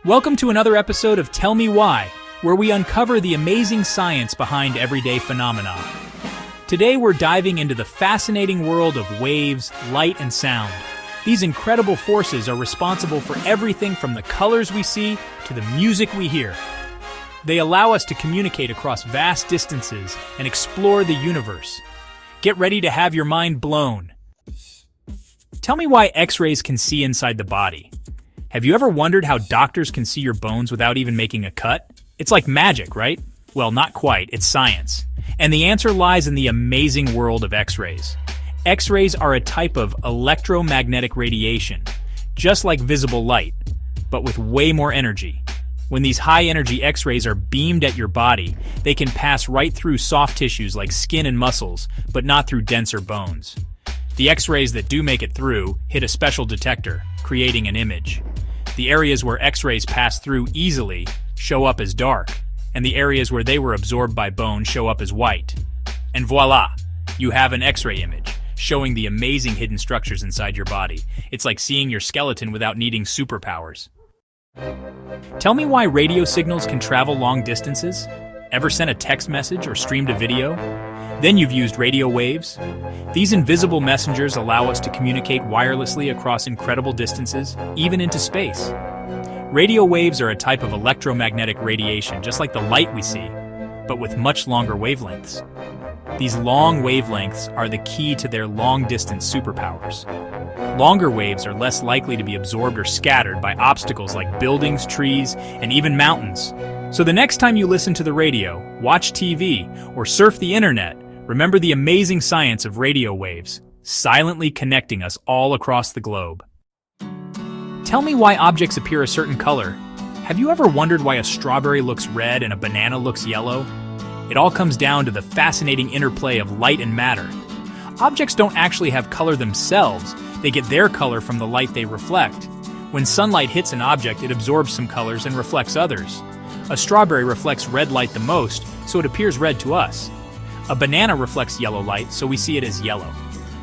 Welcome to another episode of Tell Me Why, where we uncover the amazing science behind everyday phenomena. Today we're diving into the fascinating world of waves, light, and sound. These incredible forces are responsible for everything from the colors we see to the music we hear. They allow us to communicate across vast distances and explore the universe. Get ready to have your mind blown. Tell me why X-rays can see inside the body. Have you ever wondered how doctors can see your bones without even making a cut? It's like magic, right? Well, not quite. It's science. And the answer lies in the amazing world of X-rays. X-rays are a type of electromagnetic radiation, just like visible light, but with way more energy. When these high-energy X-rays are beamed at your body, they can pass right through soft tissues like skin and muscles, but not through denser bones. The X-rays that do make it through hit a special detector, creating an image. The areas where X-rays pass through easily show up as dark, and the areas where they were absorbed by bone show up as white. And voila! You have an X-ray image, showing the amazing hidden structures inside your body. It's like seeing your skeleton without needing superpowers. Tell me why radio signals can travel long distances? Ever sent a text message or streamed a video? Then you've used radio waves. These invisible messengers allow us to communicate wirelessly across incredible distances, even into space. Radio waves are a type of electromagnetic radiation, just like the light we see, but with much longer wavelengths. These long wavelengths are the key to their long-distance superpowers. Longer waves are less likely to be absorbed or scattered by obstacles like buildings, trees, and even mountains. So the next time you listen to the radio, watch TV, or surf the internet, remember the amazing science of radio waves, silently connecting us all across the globe. Tell me why objects appear a certain color. Have you ever wondered why a strawberry looks red and a banana looks yellow? It all comes down to the fascinating interplay of light and matter. Objects don't actually have color themselves, they get their color from the light they reflect. When sunlight hits an object, it absorbs some colors and reflects others. A strawberry reflects red light the most, so it appears red to us. A banana reflects yellow light, so we see it as yellow.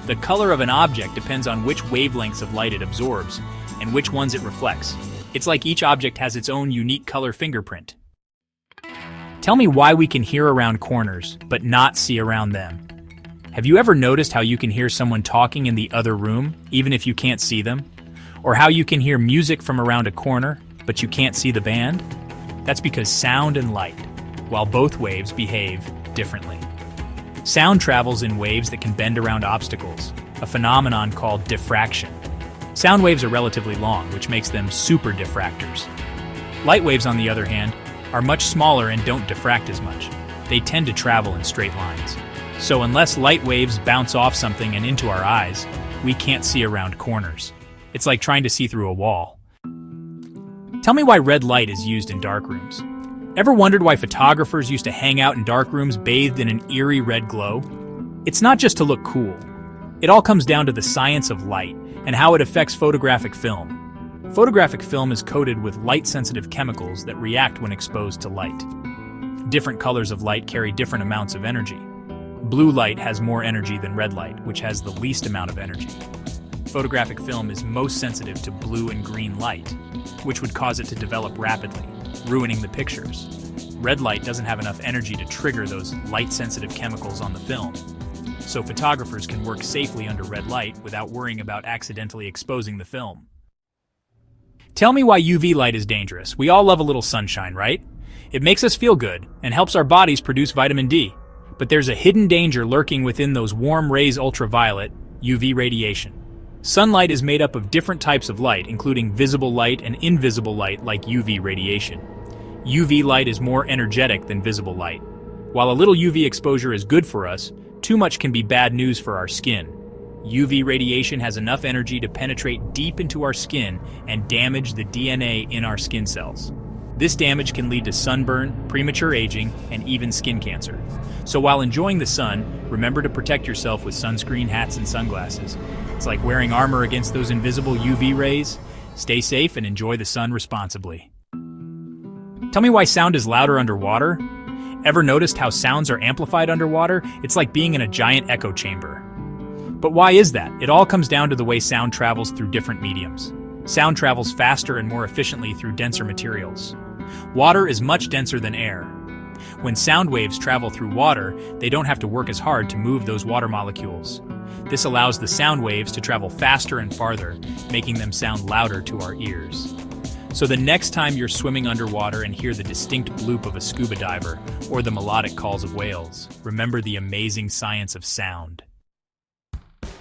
The color of an object depends on which wavelengths of light it absorbs, and which ones it reflects. It's like each object has its own unique color fingerprint. Tell me why we can hear around corners, but not see around them. Have you ever noticed how you can hear someone talking in the other room, even if you can't see them? Or how you can hear music from around a corner, but you can't see the band? That's because sound and light, while both waves behave differently. Sound travels in waves that can bend around obstacles, a phenomenon called diffraction. Sound waves are relatively long, which makes them super diffractors. Light waves, on the other hand, are much smaller and don't diffract as much. They tend to travel in straight lines. So unless light waves bounce off something and into our eyes, we can't see around corners. It's like trying to see through a wall. Tell me why red light is used in darkrooms. Ever wondered why photographers used to hang out in darkrooms bathed in an eerie red glow? It's not just to look cool. It all comes down to the science of light and how it affects photographic film. Photographic film is coated with light-sensitive chemicals that react when exposed to light. Different colors of light carry different amounts of energy. Blue light has more energy than red light, which has the least amount of energy. Photographic film is most sensitive to blue and green light, which would cause it to develop rapidly, ruining the pictures. Red light doesn't have enough energy to trigger those light-sensitive chemicals on the film, so photographers can work safely under red light without worrying about accidentally exposing the film. Tell me why UV light is dangerous. We all love a little sunshine, right? It makes us feel good and helps our bodies produce vitamin D. But there's a hidden danger lurking within those warm rays, ultraviolet, UV radiation. Sunlight is made up of different types of light, including visible light and invisible light like UV radiation. UV light is more energetic than visible light. While a little UV exposure is good for us, too much can be bad news for our skin. UV radiation has enough energy to penetrate deep into our skin and damage the DNA in our skin cells. This damage can lead to sunburn, premature aging, and even skin cancer. So while enjoying the sun, remember to protect yourself with sunscreen, hats, and sunglasses. It's like wearing armor against those invisible UV rays. Stay safe and enjoy the sun responsibly. Tell me why sound is louder underwater? Ever noticed how sounds are amplified underwater? It's like being in a giant echo chamber. But why is that? It all comes down to the way sound travels through different mediums. Sound travels faster and more efficiently through denser materials. Water is much denser than air. When sound waves travel through water, they don't have to work as hard to move those water molecules. This allows the sound waves to travel faster and farther, making them sound louder to our ears. So the next time you're swimming underwater and hear the distinct bloop of a scuba diver or the melodic calls of whales, remember the amazing science of sound.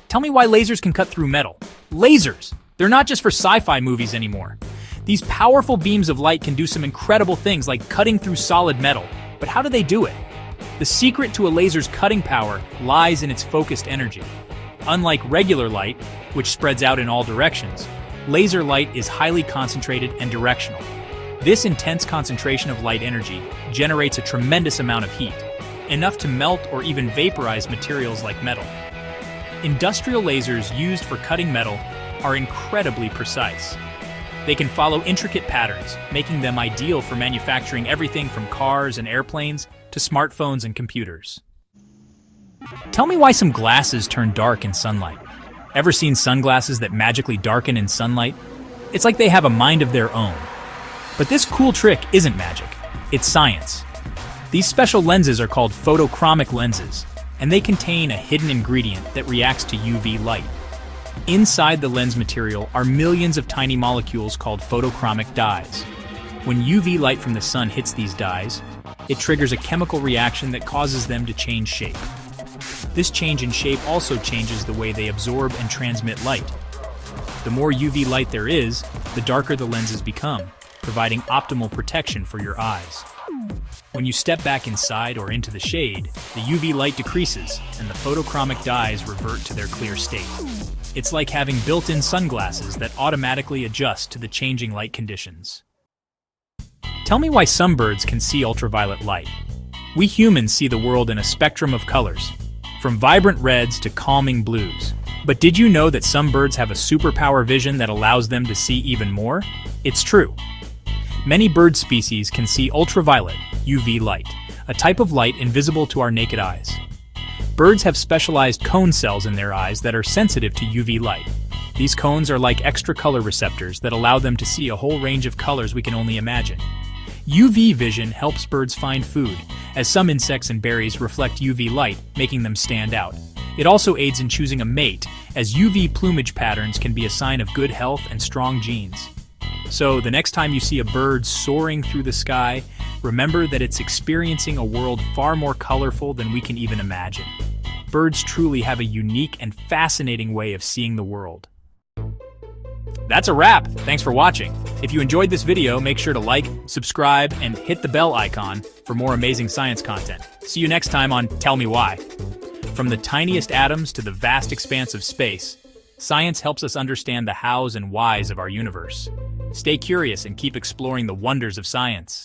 Tell me why lasers can cut through metal. Lasers! They're not just for sci-fi movies anymore. These powerful beams of light can do some incredible things like cutting through solid metal. But how do they do it? The secret to a laser's cutting power lies in its focused energy. Unlike regular light, which spreads out in all directions, laser light is highly concentrated and directional. This intense concentration of light energy generates a tremendous amount of heat, enough to melt or even vaporize materials like metal. Industrial lasers used for cutting metal are incredibly precise. They can follow intricate patterns, making them ideal for manufacturing everything from cars and airplanes to smartphones and computers. Tell me why some glasses turn dark in sunlight. Ever seen sunglasses that magically darken in sunlight? It's like they have a mind of their own. But this cool trick isn't magic, it's science. These special lenses are called photochromic lenses, and they contain a hidden ingredient that reacts to UV light. Inside the lens material are millions of tiny molecules called photochromic dyes. When UV light from the sun hits these dyes, it triggers a chemical reaction that causes them to change shape. This change in shape also changes the way they absorb and transmit light. The more UV light there is, the darker the lenses become, providing optimal protection for your eyes. When you step back inside or into the shade, the UV light decreases and the photochromic dyes revert to their clear state. It's like having built-in sunglasses that automatically adjust to the changing light conditions. Tell me why some birds can see ultraviolet light. We humans see the world in a spectrum of colors, from vibrant reds to calming blues. But did you know that some birds have a superpower vision that allows them to see even more? It's true. Many bird species can see ultraviolet, UV light, a type of light invisible to our naked eyes. Birds have specialized cone cells in their eyes that are sensitive to UV light. These cones are like extra color receptors that allow them to see a whole range of colors we can only imagine. UV vision helps birds find food, as some insects and berries reflect UV light, making them stand out. It also aids in choosing a mate, as UV plumage patterns can be a sign of good health and strong genes. So, the next time you see a bird soaring through the sky, remember that it's experiencing a world far more colorful than we can even imagine. Birds truly have a unique and fascinating way of seeing the world. That's a wrap! Thanks for watching. If you enjoyed this video, make sure to like, subscribe, and hit the bell icon for more amazing science content. See you next time on Tell Me Why. From the tiniest atoms to the vast expanse of space, science helps us understand the hows and whys of our universe. Stay curious and keep exploring the wonders of science.